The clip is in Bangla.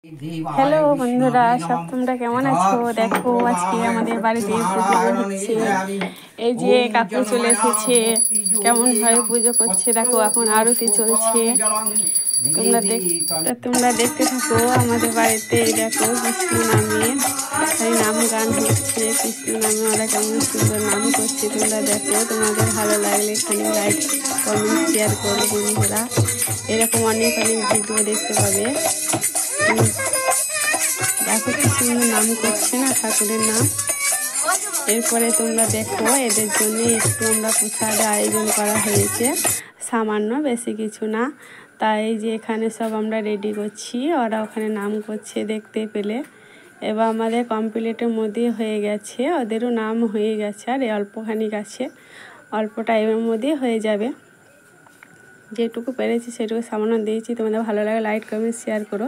হ্যালো বন্ধুরা, সব তোমরা কেমন আছো? দেখো আজকে আমাদের বাড়িতে পুজো হচ্ছে। এই যে কাকু চলে এসেছে, কেমন ভাবে পুজো করছে দেখো। এখন আরতি চলছে, তোমরা দেখতে থাকো। আমাদের বাড়িতে দেখো কৃষ্ণ নামে নাম গান হচ্ছে। কৃষ্ণ নামে ওরা কেমন সুন্দর নাম করছে, তোমরা দেখো। তোমাদের ভালো লাগলে এখানে লাইক কমেন্ট শেয়ার করো বন্ধুরা। এরকম অনেক অনেক ভিডিও দেখতে পাবে। দেখো কি সুন্দর নাম করছে না ঠাকুরের নাম। এরপরে তোমরা দেখো এদের জন্য একটু আমরা প্রসাদের আয়োজন করা হয়েছে, সামান্য, বেশি কিছু না। তাই যে এখানে সব আমরা রেডি করছি, ওরা ওখানে নাম করছে দেখতে পেলে। এবার আমাদের কমপ্লিটের মধ্যে হয়ে গেছে, ওদেরও নাম হয়ে গেছে। আর অল্পখানি আছে, অল্প টাইমের মধ্যে হয়ে যাবে। যেটুকু পেরেছি সেটুকু সামান্য দিয়েছি। তোমাদের ভালো লাগে লাইক কমেন্ট শেয়ার করো।